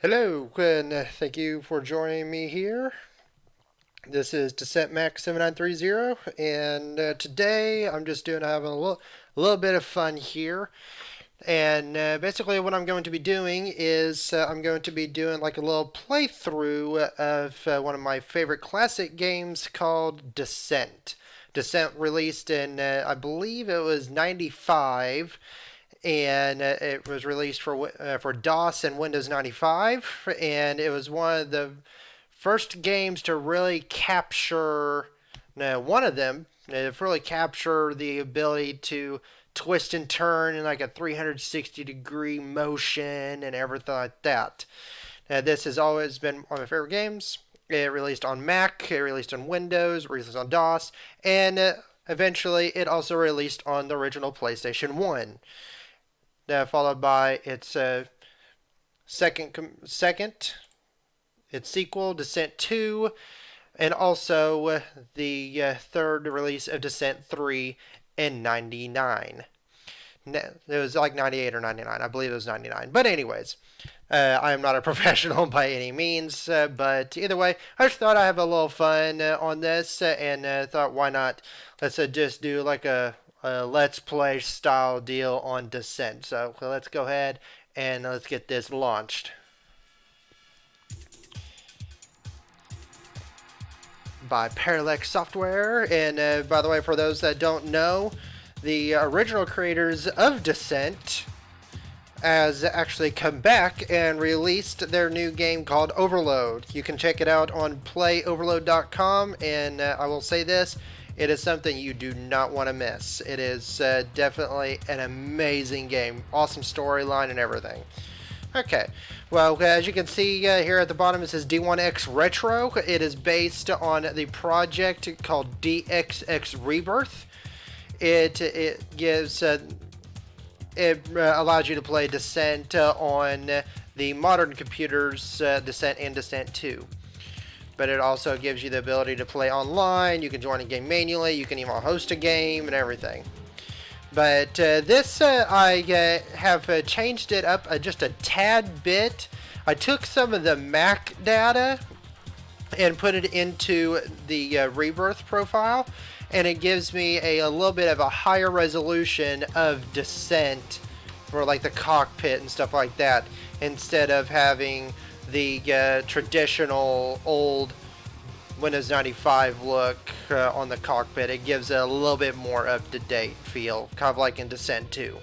Hello, and thank you for joining me here. This is Descent Max 7930, and today I'm just having a little bit of fun here. And basically, what I'm going to be doing is I'm going to be doing like a little playthrough of one of my favorite classic games called Descent. Descent released in, I believe it was 95, and it was released for DOS and Windows 95, and it was one of the first games to really capture, no, one of them to really capture the ability to twist and turn in like a 360-degree motion and everything like that. This has always been one of my favorite games. It released on Mac, it released on Windows, released on DOS, and eventually it also released on the original PlayStation 1. Followed by its second its sequel, Descent 2, and also the third release of Descent 3 in 99. It was like 98 or 99. I believe it was 99. But anyways, I am not a professional by any means, but either way, I just thought I'd have a little fun on this, and thought why not? Let's just do like a let's play style deal on Descent. So let's go ahead and let's get this launched. By Parallax Software. And by the way, for those that don't know, the original creators of Descent has actually come back and released their new game called Overload. You can check it out on playoverload.com, and I will say this, it is something you do not want to miss. It is definitely an amazing game. Awesome storyline and everything. Okay, well, as you can see here at the bottom, it says D1X Retro. It is based on the project called DXX Rebirth. It gives it allows you to play Descent on the modern computers, Descent and Descent 2. But it also gives you the ability to play online. You can join a game manually. You can even host a game and everything. But this, I have changed it up just a tad bit. I took some of the Mac data and put it into the Rebirth profile, and it gives me a little bit of a higher resolution of Descent for like the cockpit and stuff like that, instead of having the traditional old Windows 95 look on the cockpit. It gives it a little bit more up-to-date feel, kind of like in Descent 2.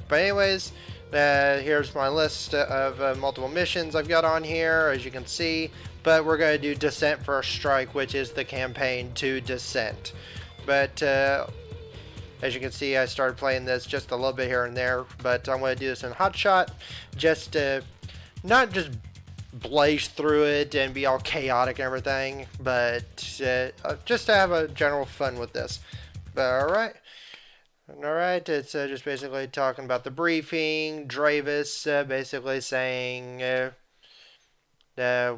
But anyways, here's my list of multiple missions I've got on here, as you can see. But we're going to do Descent First Strike, which is the campaign to Descent. But as you can see, I started playing this just a little bit here and there. But I'm going to do this in Hotshot, just not just blaze through it and be all chaotic and everything, but just to have a general fun with this. But alright, it's just basically talking about the briefing. Dravis basically saying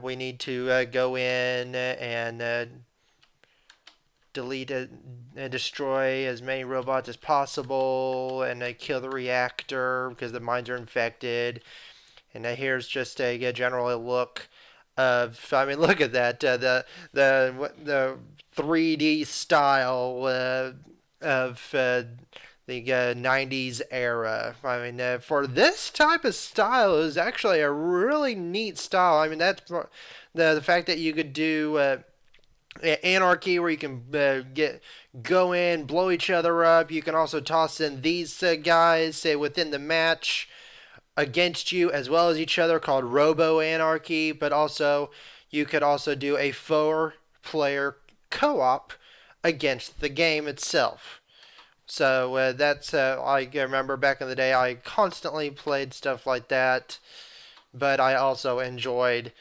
we need to go in and delete and destroy as many robots as possible, and kill the reactor because the mines are infected. And here's just a general look of, I mean, look at that, the 3D style of the 90s era. I mean, for this type of style, it was actually a really neat style. I mean, that's the fact that you could do anarchy, where you can go in, blow each other up. You can also toss in these guys within the match against you as well as each other, called Robo Anarchy. But also you could also do a 4-player co-op against the game itself. So that's I remember back in the day I constantly played stuff like that, but I also enjoyed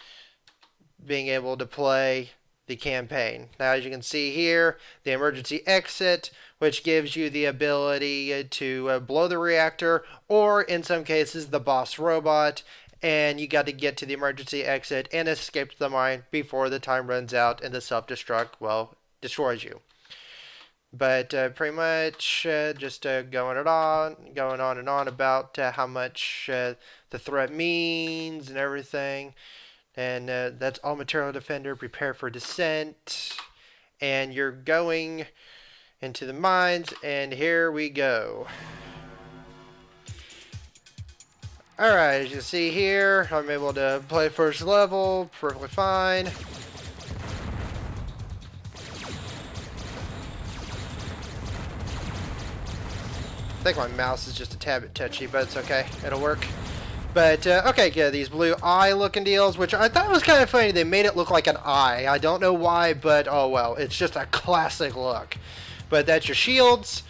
being able to play the campaign. Now, as you can see here, the emergency exit, which gives you the ability to blow the reactor, or in some cases the boss robot, and you got to get to the emergency exit and escape the mine before the time runs out and the self-destruct, well, destroys you. But pretty much just going on and on about how much the threat means and everything. And that's all material defender. Prepare for descent. And you're going into the mines. And here we go. Alright, as you can see here, I'm able to play first level perfectly fine. I think my mouse is just a tad bit touchy, but it's okay. It'll work. But, okay, yeah, these blue eye looking deals, which I thought was kind of funny. They made it look like an eye. I don't know why, but oh well. It's just a classic look. But that's your shields.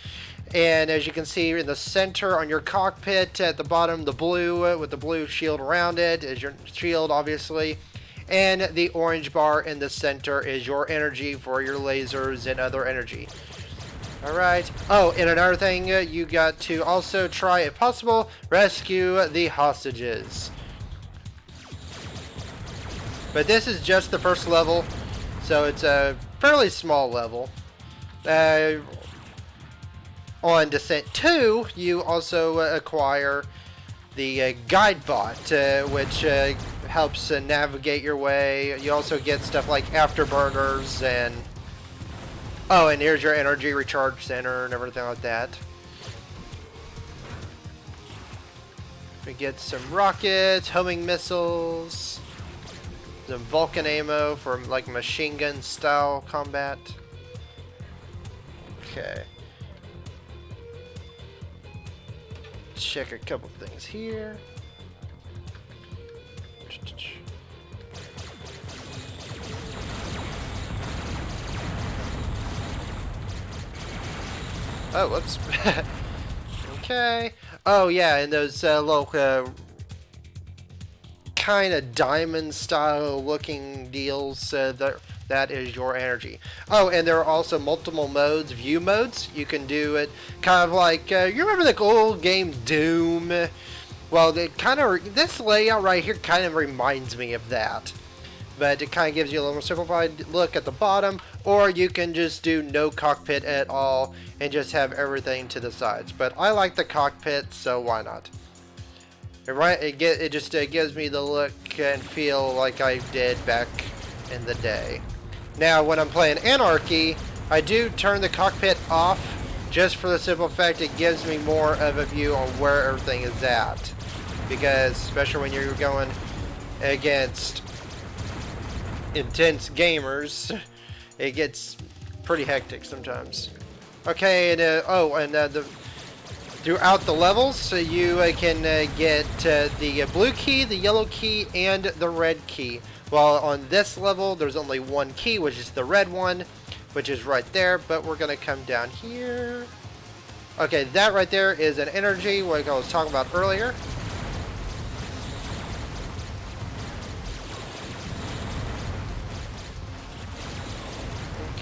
And as you can see in the center on your cockpit, at the bottom, the blue with the blue shield around it is your shield, obviously. And the orange bar in the center is your energy for your lasers and other energy. Alright. Oh, and another thing, you got to also try, if possible, rescue the hostages. But this is just the first level, so it's a fairly small level. On Descent 2, you also acquire the Guide Bot, which helps navigate your way. You also get stuff like afterburners and... Oh, and here's your energy recharge center and everything like that. We get some rockets, homing missiles, some Vulcan ammo for like machine gun style combat. Okay. Check a couple things here. Oh, whoops. Okay. Oh, yeah, and those little kind of diamond style looking deals, that is your energy. Oh, and there are also multiple modes, view modes. You can do it kind of like, you remember the old game Doom? Well, this layout right here kind of reminds me of that. But it kind of gives you a little more simplified look at the bottom, or you can just do no cockpit at all and just have everything to the sides. But I like the cockpit, so why not? It just gives me the look and feel like I did back in the day. Now, when I'm playing Anarchy, I do turn the cockpit off just for the simple fact it gives me more of a view on where everything is at. Because, especially when you're going against intense gamers, it gets pretty hectic sometimes. Okay, and throughout the levels, so you can get the blue key, the yellow key, and the red key. While on this level, there's only one key, which is the red one, which is right there. But we're gonna come down here. Okay, that right there is an energy, like I was talking about earlier.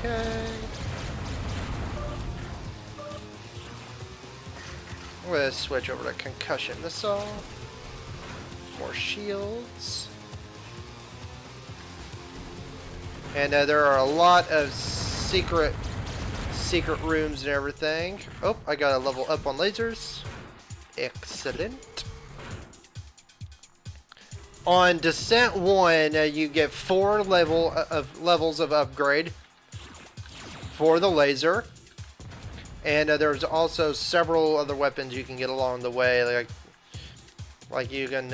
Okay. I'm going to switch over to concussion missile. More shields. And there are a lot of secret rooms and everything. Oh, I got a level up on lasers. Excellent. On Descent 1, you get 4 levels of upgrade for the laser, and there's also several other weapons you can get along the way, like you can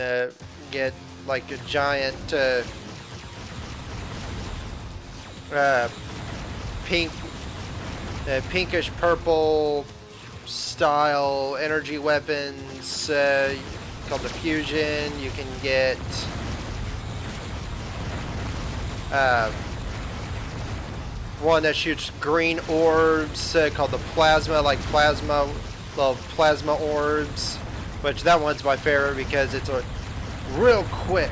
get like a giant pinkish purple style energy weapons called the fusion. You can get one that shoots green orbs called the plasma, little plasma orbs, which that one's my favorite because it's a real quick.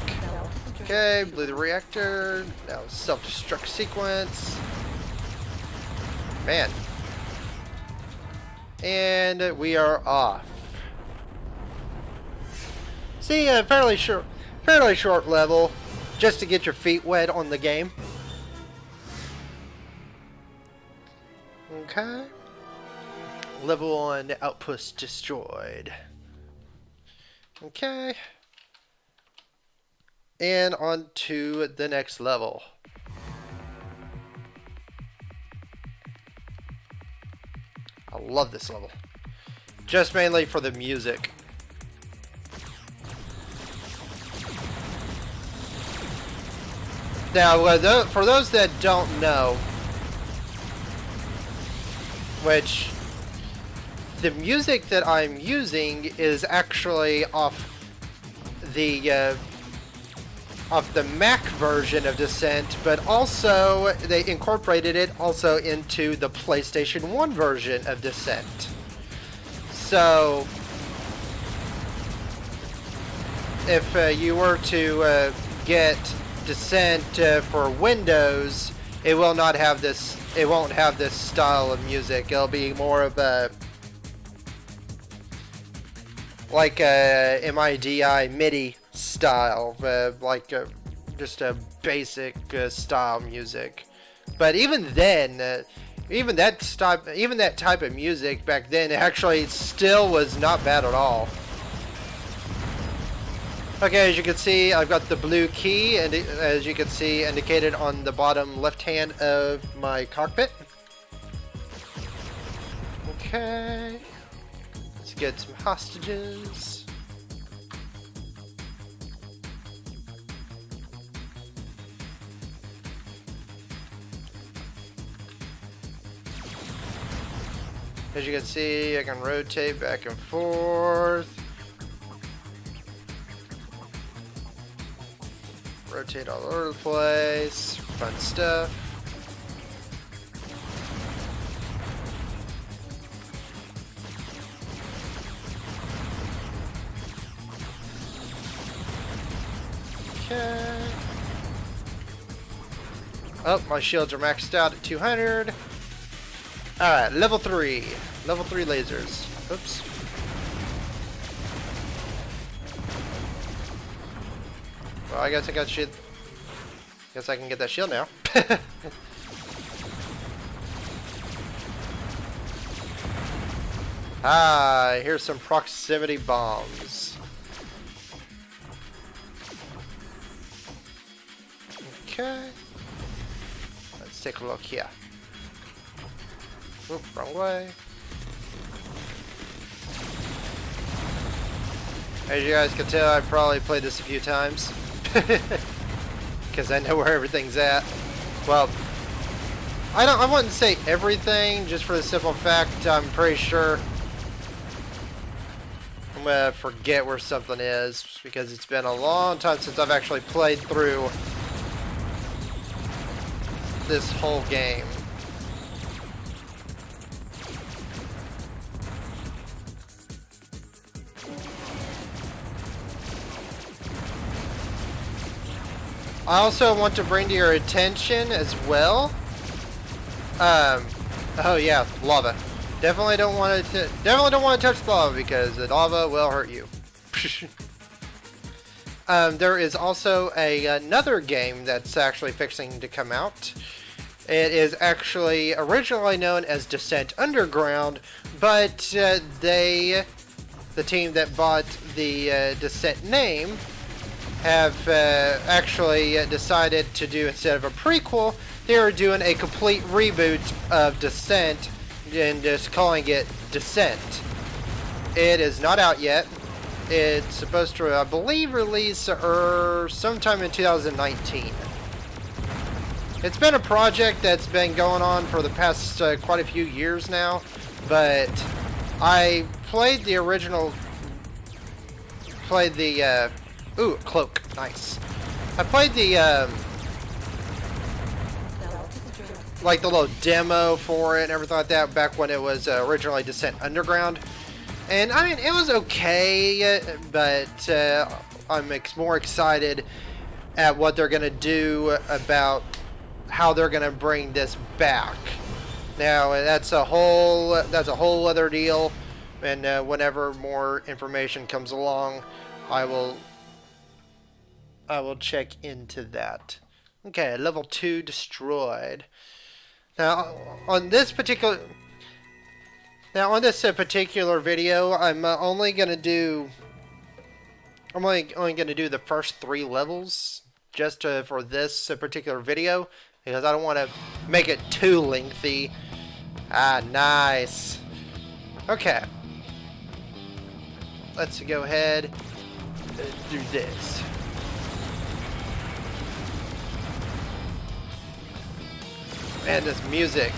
Okay, blew the reactor. Now self-destruct sequence. Man. And we are off. See, a fairly short level, just to get your feet wet on the game. Okay. Level 1 outpost destroyed. Okay. And on to the next level. I love this level. Just mainly for the music. Now, for those that don't know, which the music that I'm using is actually off the Mac version of Descent, but also they incorporated it also into the PlayStation 1 version of Descent. So, if you were to get Descent for Windows, it will not have this. It won't have this style of music. It'll be more of a like a MIDI MIDI style, just a basic style music. But even then, even that type of music back then actually still was not bad at all. Okay, as you can see, I've got the blue key, and as you can see indicated on the bottom left hand of my cockpit. Okay, let's get some hostages. As you can see, I can rotate back and forth. Rotate all over the place. Fun stuff. Okay. Oh, my shields are maxed out at 200. Alright, level 3. Level 3 lasers. Oops. Well, I guess I got shield. Guess I can get that shield now. Ah, here's some proximity bombs. Okay. Let's take a look here. Oop, wrong way. As you guys can tell, I've probably played this a few times. Because I know where everything's at. Well, I wouldn't say everything, just for the simple fact I'm pretty sure I'm gonna forget where something is, because it's been a long time since I've actually played through this whole game. I also want to bring to your attention as well. Oh yeah, lava. Definitely don't want to touch the lava, because the lava will hurt you. There is also another game that's actually fixing to come out. It is actually originally known as Descent Underground, but the team that bought the Descent name have actually decided to do, instead of a prequel, they are doing a complete reboot of Descent and just calling it Descent. It is not out yet. It's supposed to, I believe, release sometime in 2019. It's been a project that's been going on for the past quite a few years now, but I played the original, ooh, cloak, nice. I played the, like the little demo for it and everything like that back when it was originally Descent Underground. And I mean, it was okay, but I'm more excited at what they're gonna do about how they're gonna bring this back. Now that's a whole other deal, and whenever more information comes along, I will check into that. Okay, level 2 destroyed. Now on this particular, Now on this particular video, I'm only gonna do the first 3 levels just for this particular video because I don't want to make it too lengthy. Ah, nice. Okay. Let's go ahead and do this. Man, this music,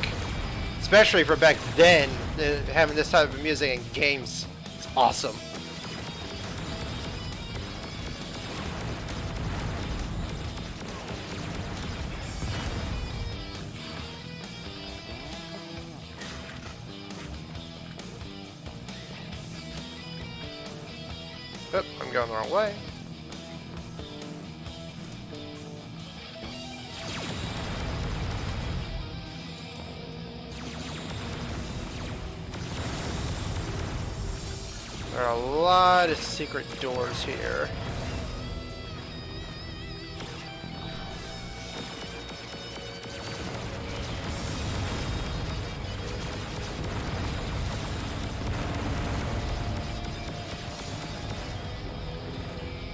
especially for back then, having this type of music in games, it's awesome. Oh, I'm going the wrong way. There are a lot of secret doors here.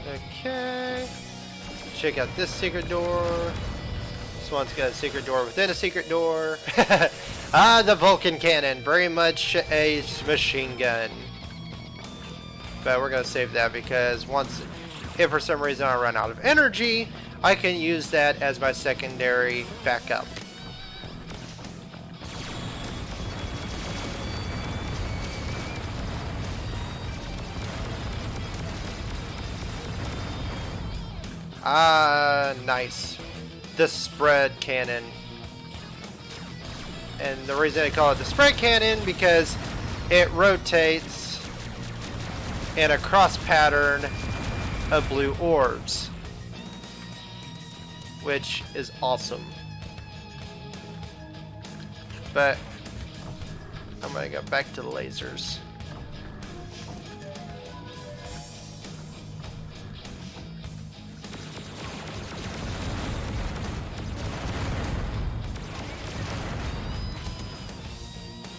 Okay. Check out this secret door. This one's got a secret door within a secret door. Ah, the Vulcan cannon. Very much a machine gun. But we're going to save that because if for some reason I run out of energy, I can use that as my secondary backup. Ah, nice. The spread cannon. And the reason I call it the spread cannon because it rotates in a cross pattern of blue orbs, which is awesome. But I'm gonna go back to the lasers.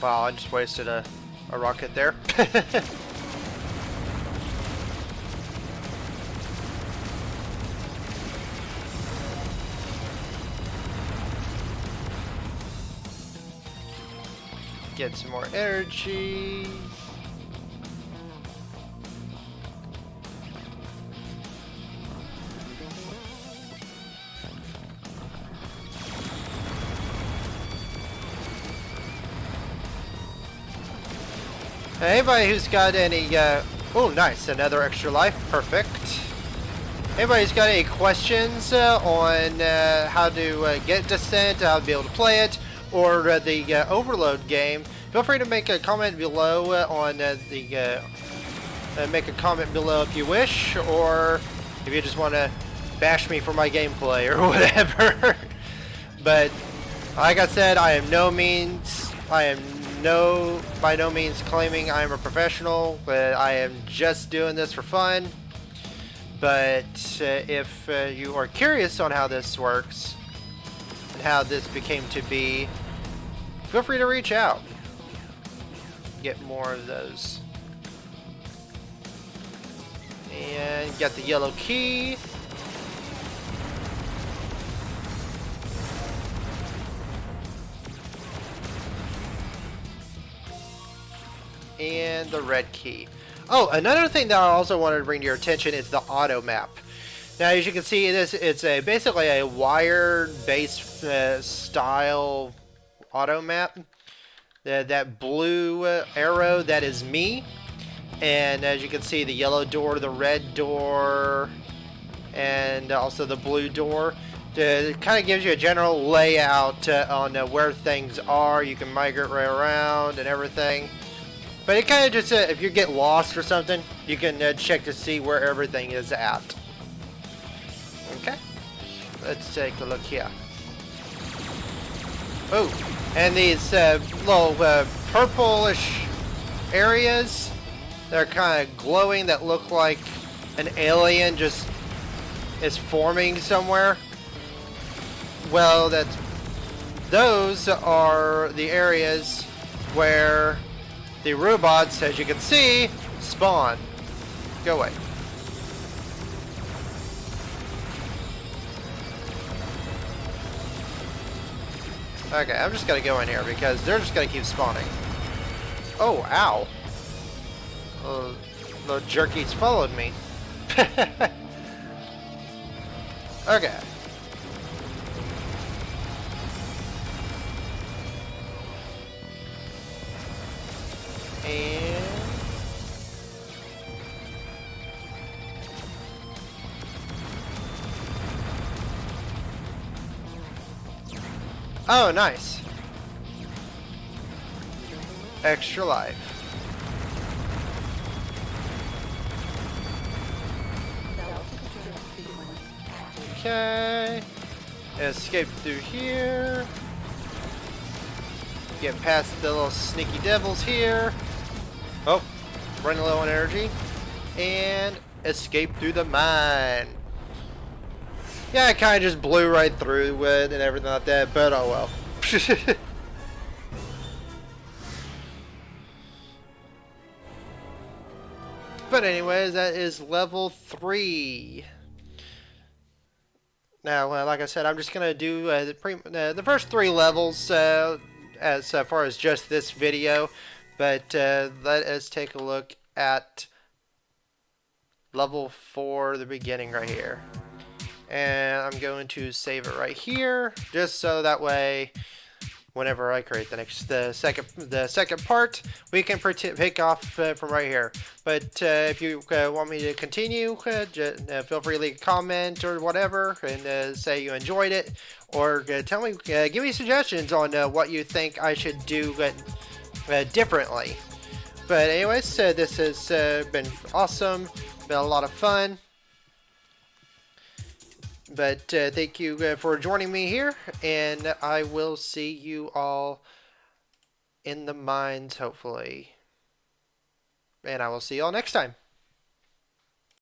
Wow, I just wasted a rocket there. Get some more energy. Anybody who's got any, oh nice, another extra life, perfect. Anybody who's got any questions on how to get Descent, how to be able to play it, or the Overload game, feel free to make a comment below on make a comment below if you wish, or if you just want to bash me for my gameplay or whatever. But like I said, I am by no means claiming I am a professional, but I am just doing this for fun. But if you are curious on how this works and how this became to be, feel free to reach out. Get more of those. And get the yellow key. And the red key. Oh, another thing that I also wanted to bring to your attention is the auto map. Now, as you can see, it's basically a wire-based style auto map. That blue arrow, that is me. And as you can see, the yellow door, the red door, and also the blue door. It kind of gives you a general layout on where things are. You can migrate right around and everything. But it kind of just, if you get lost or something, you can check to see where everything is at. Okay, let's take a look here. Oh, and these little purplish areas, they're kind of glowing that look like an alien just is forming somewhere. Well, those are the areas where the robots, as you can see, spawn. Go away. Okay, I'm just gonna go in here because they're just gonna keep spawning. Oh, ow. The jerkies followed me. Okay. And... oh, nice. Extra life. Okay. Escape through here. Get past the little sneaky devils here. Oh, running low on energy. And escape through the mine. Yeah, I kind of just blew right through it and everything like that, but oh well. But anyways, that is level 3. Now, like I said, I'm just going to do the first 3 levels as far as just this video. But let us take a look at level 4, the beginning right here. And I'm going to save it right here, just so that way, whenever I create the second part, we can pick off from right here. But if you want me to continue, feel free to leave a comment or whatever, and say you enjoyed it, or tell me, give me suggestions on what you think I should do differently. But anyways, this has been awesome, been a lot of fun. But thank you for joining me here, and I will see you all in the mines, hopefully. And I will see you all next time.